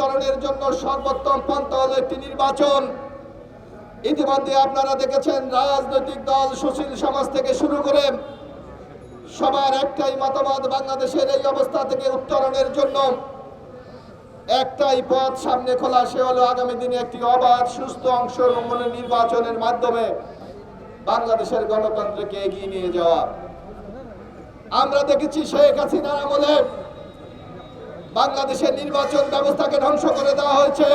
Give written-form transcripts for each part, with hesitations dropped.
উত্তরণের জন্য সর্বোত্তম পন্থা হলো একটি নির্বাচন। ইতিমধ্যে আপনারা দেখেছেন রাজনৈতিক দল, সুশীল সমাজ থেকে শুরু করে সবার একটাই মতামত, বাংলাদেশের এই অবস্থা থেকে উত্তরণের জন্য একটাই পথ সামনে খোলা, সে হলো আগামী দিনে একটি অবাধ, সুস্থ, অংশগ্রহণের নির্বাচনের মাধ্যমে বাংলাদেশের গণতন্ত্রকে এগিয়ে নিয়ে যাওয়া। আমরা দেখেছি শেখ হাসিনার আমলে বাংলাদেশের নির্বাচন ব্যবস্থাকে ধ্বংস করে দেওয়া হয়েছে,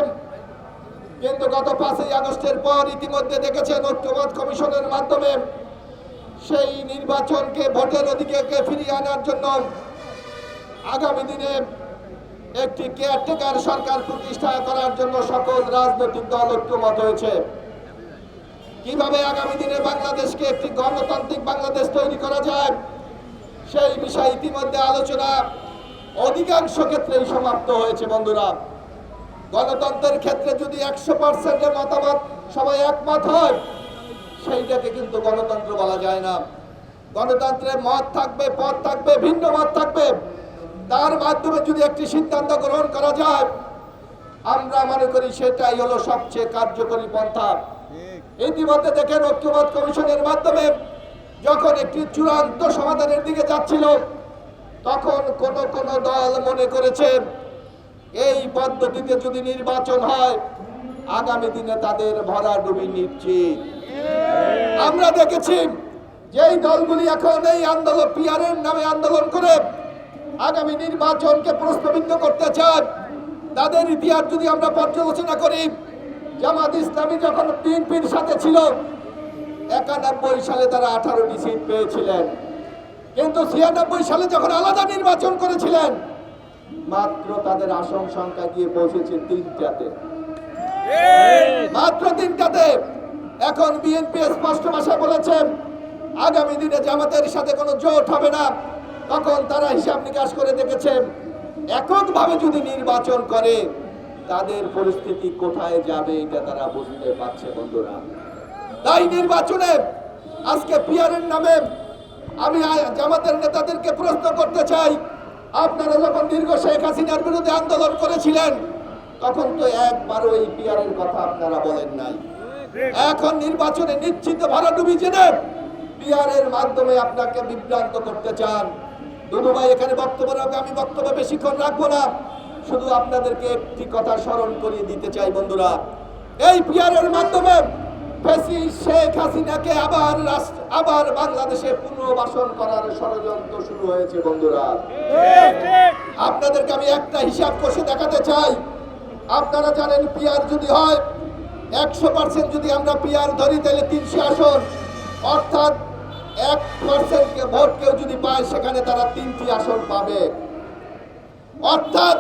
কিন্তু গত 5ই আগস্টের পর ইতিমধ্যে দেখেছেন ঐক্যমত্য কমিশনের মাধ্যমে সেই নির্বাচনকে, ভোটের অধিকারকে ফিরিয়ে আনার জন্য আগামী দিনে একটি কেয়ারটেকার সরকার প্রতিষ্ঠা করার জন্য সকল রাজনৈতিক দল ঐক্যমত হয়েছে। কিভাবে আগামী দিনে বাংলাদেশকে একটি গণতান্ত্রিক বাংলাদেশ তৈরি করা যায় সেই বিষয়ে ইতিমধ্যে আলোচনা অধিকাংশ ক্ষেত্রেই সমাপ্ত হয়েছে। বন্ধুরা, গণতন্ত্রের ক্ষেত্রে যদি 100% মতামত সবাই একমত হয়, সেইটাকে কিন্তু গণতন্ত্র বলা যায় না। গণতন্ত্রে মত থাকবে, পথ থাকবে, ভিন্ন মত থাকবে, তার মাধ্যমে যদি একটি সিদ্ধান্ত গ্রহণ করা যায়, আমরা মনে করি সেটাই হলো সবচেয়ে কার্যকরী পন্থা। ইতিমধ্যে দেখেন ঐক্যমত্য কমিশনের মাধ্যমে যখন একটি চূড়ান্ত সমাধানের দিকে যাচ্ছিল, তখন কোন দল মনে করেছে এই পদ্ধতিতে যদি নির্বাচন হয় আগামী দিনে তাদের ভরাডুবি নিশ্চিত। আমরা দেখেছি যেই দলগুলি এখন এই আন্দোলন, পিআরের নামে আন্দোলন করে আগামী নির্বাচনকে প্রশ্নবিদ্ধ করতে চায়, তাদের ইতিহাস যদি আমরা পর্যালোচনা করি, জামাত ইসলামী যখন বিএনপির সাথে ছিল 91 সালে তারা 18টি সিট পেয়েছিলেন, কিন্তু 96 সালে যখন আলাদা নির্বাচন করেছিলেন মাত্র তাদের আসন সংখ্যা গিয়ে পৌঁছেছে 3টাতে, মাত্র 3টাতে। এখন বিএনপি স্পষ্ট ভাষায় বলেছেন আগামী দিনে জামাতের সাথে কোনো জোট হবে না। তখন তারা হিসাব নিকাশ করে দেখেছেন এককভাবে যদি নির্বাচন করে তাদের পরিস্থিতি কোথায় যাবে এটা তারা বুঝতে পারছে। বন্ধুরা, তাই নির্বাচনে আজকে পিআরের নামে আমি জামাতের নেতাদেরকে প্রশ্ন করতে চাই, আপনারা যখন দীর্ঘ শেখ হাসিনার বিরুদ্ধে আন্দোলন করেছিলেন তখন তো একবারও এই পিআরের কথা আপনারা বলেন নাই। এখন নির্বাচনে নিশ্চিত ভরাডুবি জেনে পিআরের মাধ্যমে আপনাকে বিভ্রান্ত করতে চান। দুদু ভাই এখানে বক্তব্য রাখবে, আমি বক্তব্য বেশিক্ষণ রাখবো না, শুধু আপনাদেরকে একটি কথা স্মরণ করিয়ে দিতে চাই। বন্ধুরা, এই পিআরের মাধ্যমে শেখ হাসিনাকে আবার বাংলাদেশে পুনর্বাসন করার ষড়যন্ত্র শুরু হয়েছে। বন্ধুরা, আপনাদেরকে আমি একটা হিসাব কষে দেখাতে চাই। আপনারা জানেন পিআর যদি হয় 100% যদি আমরা পিআর ধরি তাহলে 300 আসন, অর্থাৎ 1% ভোট কেউ যদি পায় সেখানে তারা 3টি আসন পাবে। অর্থাৎ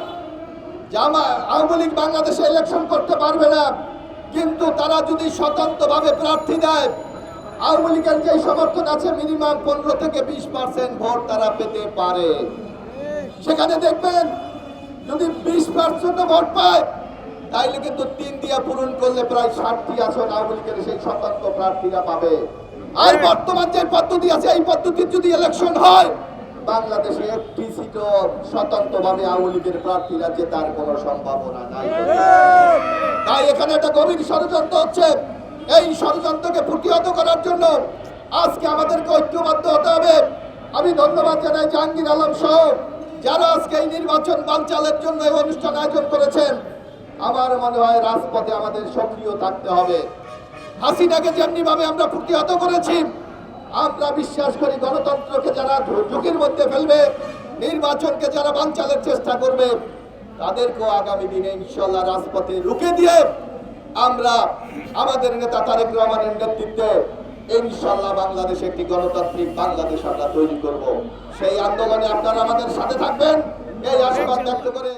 আওয়ামী লীগ বাংলাদেশে ইলেকশন করতে পারবে না, কিন্তু তারা যদি স্বতন্ত্রভাবে প্রার্থী দেয় আওয়ামী লীগের যে সমর্থন আছে মিনিমাম 15 থেকে 20% ভোট তারা পেতে পারে। সেখানে দেখবেন যদি 20% ভোট পায় তাইলে কিন্তু 3 দিয়ে পূরণ করলে প্রায় 60টি আসন আওয়ামী লীগের সেই স্বতন্ত্র প্রার্থীরা পাবে। আর বর্তমান যে পদ্ধতি আছে এই পদ্ধতির যদি ইলেকশন হয় বাংলাদেশে একটি সিটও স্বতন্ত্রভাবে আওয়ামী লীগের প্রার্থীরা জেতার কোনো সম্ভাবনা নাই। তাই এখানে একটা গভীর ষড়যন্ত্র হচ্ছে। এই ষড়যন্ত্রকে প্রতিহত করার জন্য আজকে আমাদেরকে ঐক্যবদ্ধ হতে হবে। আমি ধন্যবাদ জানাই জাহাঙ্গীর আলম সহ যারা আজকে এই নির্বাচন বানচালের জন্য এই অনুষ্ঠান আয়োজন করেছেন। আমার মনে হয় রাজপথে আমাদের সক্রিয় থাকতে হবে। হাসিনাকে যেমনি ভাবে আমরা প্রতিহত করেছি, আমরা বিশ্বাস করি গণতন্ত্রকে যারা ঝুঁকির মধ্যে ফেলবে, নির্বাচনকে যারা বানচালের চেষ্টা করবে, তাদেরকেও আগামী দিনে ইনশাআল্লাহ রাজপথে রুখে দিয়ে আমরা আমাদের নেতা তারেক রহমানের নেতৃত্বে ইনশাআল্লাহ বাংলাদেশে একটি গণতান্ত্রিক বাংলাদেশ আমরা তৈরি করব। সেই আন্দোলনে আপনারা আমাদের সাথে থাকবেন এই আশীর্বাদ ব্যক্ত করে